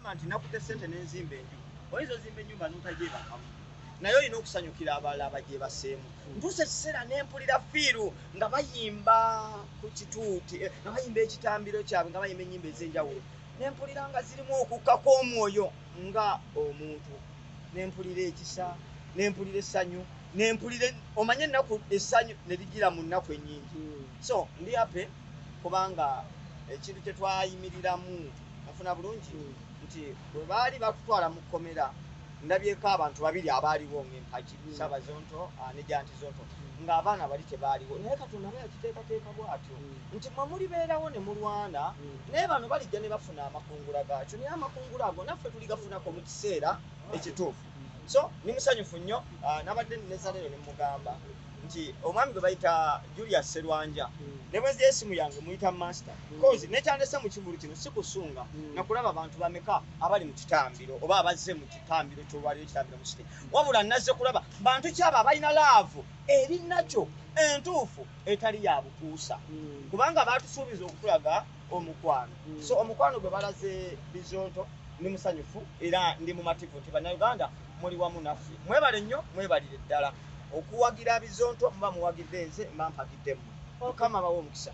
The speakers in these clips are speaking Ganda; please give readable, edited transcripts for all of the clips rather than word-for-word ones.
n'ogamba nti nakute ssente n'enzimba enju oyinza ozimba ennyumba n'otagyebakamu naye olina okusanyukira abalala abagyebaseemu ntuusa ekiseera n'empulira fiiru nga bayimba ku kituuti nga bayimba ekitambiro kyabwe nga bayimba ennyimba ez'enjawulo n'empulira nga zirimu okukkako omwoyo nga omuntu n'empulira ekisa n'empulira essanyu n'empulira omanye ennaku essanyu ne ligira mu nnaku ennyingi so ndi ape kubanga ekintu kye twayimiriramu nafuna bulungi nti bwe baali bakutwala mu kkomera ndabyeko abantu babiri abaaliwo ng'empagi Sabazonto ne Jantizonto ng'abaana bali tebaaliwo naye Katonda aba yakiteekateeka bw'atyo nti mwe mulibeerawo ne mulwana naye bano balijja ne bafuna amakungula gaakyo naye amakungula ago naffe tuligafunako mu kiseera ekituufu so ni musanyufu nnyo nabadde nezaleero ne mugamba nti omwami gwe bayita Julius Serwanja ne bwezi esimu yange muyita master cause nekyandese mu kivulu kino si kusunga nakulaba abantu bameka abali mu kitambiro oba abazze mu kitambiro ky'olwaliro ekitambiro mu site wabula nazze kulaba bantu kyaba abalina laavu eri nakyo entuufu etali ya bukuusa kubanga baatusuubiza okutulaga omukwano so omukwano gwe balaze Bizonto ndi musanyufu era ndi mumativu nti bannayuganda muli wamu naffe mwebale nnyo mwebalire ddala okuwagira Bizonto mba muwagidde nze mba mpagiddemu Mukama bawo omukisa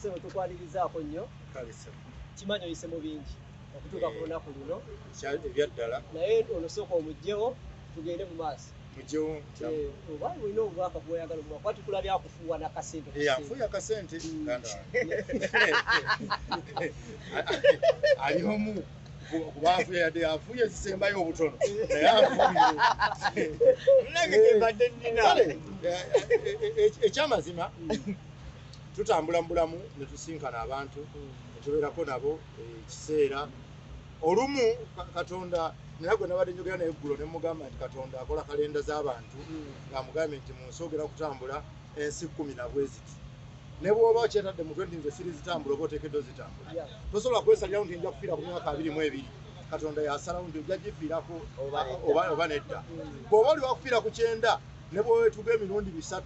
sebo tukwalirizaako nnyo kimanyi oyise mu bingi okutuuka ku lunaku luno ebyaddala naye ono sooka omugjewo tugende mu maaso mugjewo oba olina obubaka bw'oyagala obuwa kuba tukulabya akufuuwa n'akasente afuuya akasente ganda ali omu kuba afuuya yadde afuuya ezisembayo obutono naye afuuya ekyamazima tutambula mu bulamu ne tusinkana abantu ne tubeerako nabo ekiseera olumu Katonda naye gwe nabadde njogera naye eggulo ne mugamba nti Katonda akola kalenda z'abantu ng'amugambye nti munsogera kutambula ensi 10 na bweziti ne bw'oba okyetadde mu 20 nze sirizitambula oba oteekeddwa zitambula tosobola kwesalirawo nti nja kufiira ku myaka 22 Katonda yasalawo nti ojja gifiirako oba nedda bw'oba oli wakufiira ku 9 ne bwewetuga emirundi 3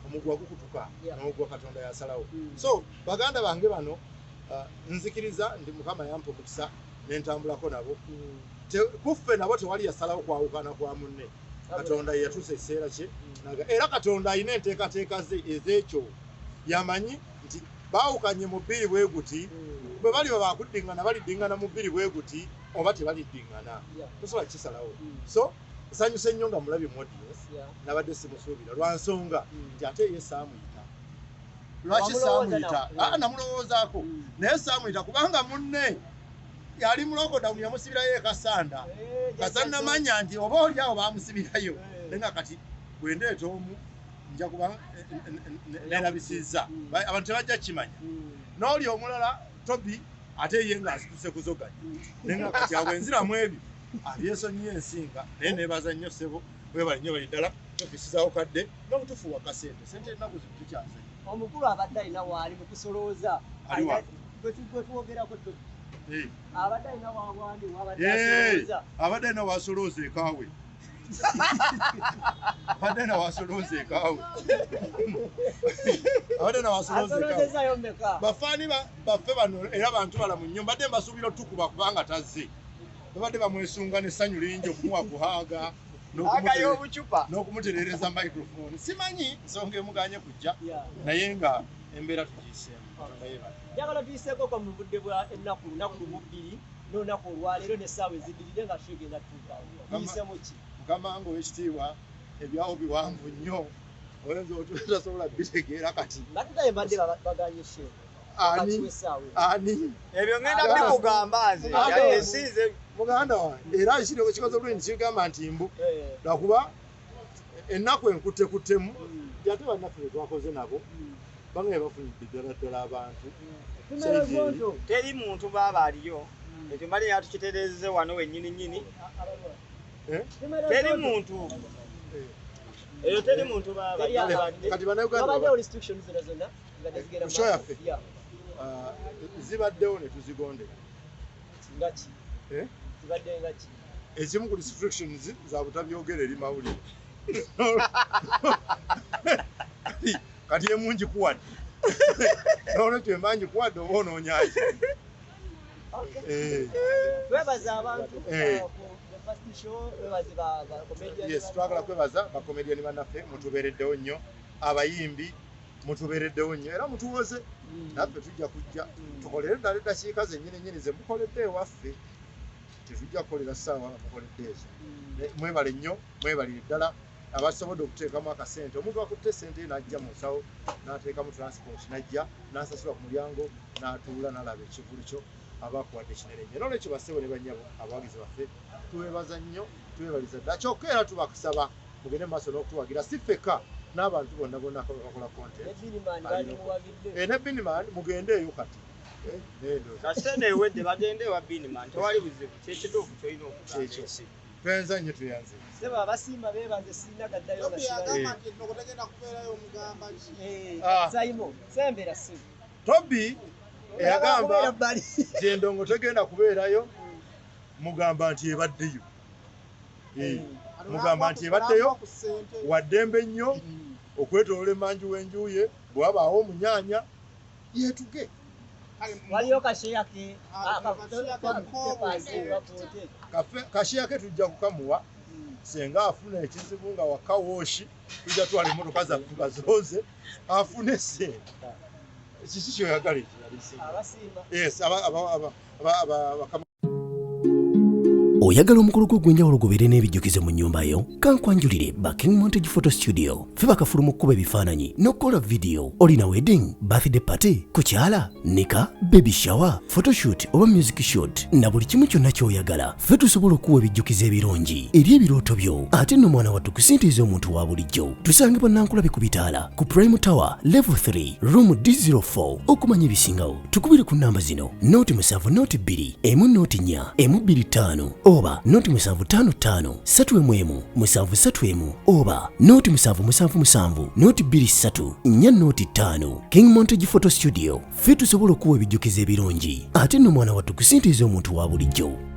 omugwa gukutuka n'ogwa Katonda yasalawo so baganda bange bano nzikiriza ndi Mukama yampa omukisa n'entambulako nabo kuffe nabo tewali yasalawo kwawukana kwa munne Katonda yatuusa ekiseera kye era Katonda alina enteekateeka ze ez'ekyo yamanyi nti baawukanye mu bbiri bwe guti bwe bali bakuddingana baliddingana mu bbiri bwe guti oba tebaliddingana tosobola kisalawo so nsanyuse nnyo nga mulabye Modius nabadde simusuubira lwa nsonga nti ate ye saamuyita lwaki saamuyita namulowoozaako naye saamuyita kubanga munne yali mu lockdown yamusibirayo ekasanda kasannamanya nti oba oli awo baamusibirayo naye nga kati bwendeeta omu nja kuba nerabisizza abantu tebajja kimanya n'oli omulala Tobi ate ye ng'asituse kuzoganya naye nga kati awo enziramu ebyo abyesonyiyo ensinga naye neebaza nnyo ssebo webale nnyo bali ddala tofisizawo kadde n'obutufuwa kasente sente ennaku zino tukyaze omukulu abadde alina waali mu kusolooza twetwogerako abadde alina wawandi wabadde asolooza abadde alina wasolooza ekaawe abadde alina wasolooza ekaawe abadde alina wasolooza ekaawe bafaani baffe bano era bantu balamu nnyo mbadde mbasuubira otukuba kubanga tazze babadde bamwesunga n'essanyu lingi okumuwa kuhaaga n'okumutereereza microphone simanyi nsonga emuganye kujja naye nga embeera tugiyiseemu njagala tuyiseeko kwa mu budde bwa ennaku lunaku lumu-bbiri n'olunaku olwaleero n'essaawa ezibirire nga tugenda tutuukawo tuyiseemu ki mukama nga ow'ekitiibwa ebyawo biwanvu nnyo oyinza otasobola bitegeera kati nga tugaye mbadde baganye sheeku ani ebyo ngenda bikugamba nze yasize muganda wange era ekirego kikoze bulungi kigamba nti mbu lwakuba ennaku enkuttekuttemu ate bannaffe betwakoze nabo bamwe bafunidde ddala abantu teri muntu baaba aliyo ekyo mbali yatukitereeze wano wennyini teri muntu eyo teri muntu baaba kati bannayuganda kusho yaffe zibaddewo ne tuzigondera ezimu ku restrictions za butabyogera eri mawulire kati emungi kuwadde nolwekyo emba ngikuwadde oba onoonyaki Twebaza abantu ku the first show webaze ba comedian. Yes, twagala kwebaza ba comedian bannaffe mutubeereddewo nnyo abayimbi mutubeereddewo nnyo era mutuwoze naffe tujja kujja tukolere ddala eddakiika zennyini ze mukoledde ewaffe tetujja kukolera ssaawa mukoledde ezo mwebale nnyo mwebalire ddala abasobodde okuteekamu akasente omuntu akutte sente n'ajja mu nsawo n'ateekamu transport n'ajja n'asasula ku mulyango n'atuula n'alaba ekivulu kyo abakuwadde kinene nnyo nolwekyo bassebo ne bannyabo abawagizi baffe tuwebaza nnyo tuwebaliza ddala kyokka era tubasaba mugende mu maaso n'okutuwagira si ffekka n'abantu bonna bakola content ne Biniman mugendeeyo kati kasene ewedde bagende wa Biniman tewali buzibu kyekituufu kyolina okukyo twenza nnyo tuyanze seba abasimba beebanze sirina gaddayo Saimo sembera simu Tobi eyagamba gyendongo tegenda kubeerayo mugamba nti ebaddeyo mugamba nti ebaddeyo waddembe nnyo okwetoloola emanju w'enjuye bw'abaawo omunyaanya yeetuge waliyo kasheya ke kasheya ke tujja kukamuwa senga afuna ekizibu nga wakawooshi tujja twala emmotoka zaffe bazooze afune sente kiki kyoyagala yes oyagala omukolo gw'ogwenjawulo gubeere n'ebijjukizo mu nnyumba yo kankwanjulire ba King Montage Photo Studio fe bakafulu mu kkuba ebifaananyi n'okukola vidiyo olina wedding birthday party kukyala nika baby shower photoshoot oba music shoot na buli kimu kyonna ky'oyagala fe tusobola okuwa ebijjukizo ebirungi eri ebirooto byo ate nno mwana wattu kusintiiza omuntu wa bulijjo tusange bannankulabe ku bitaala ku Prime Tower level 3 room D04 okumanya ebisingawo tukubire ku nnamba zino noti 7 noti 2 emu noti 4 emu 25 oba noti 755 7 7 oba noti 777 noti 23 4 noti 5 King Montage Photo Studio fe tusobola okuwa ebijjukizo ebirungi ate nno mwana wattu kusintiiza omuntu wa bulijjo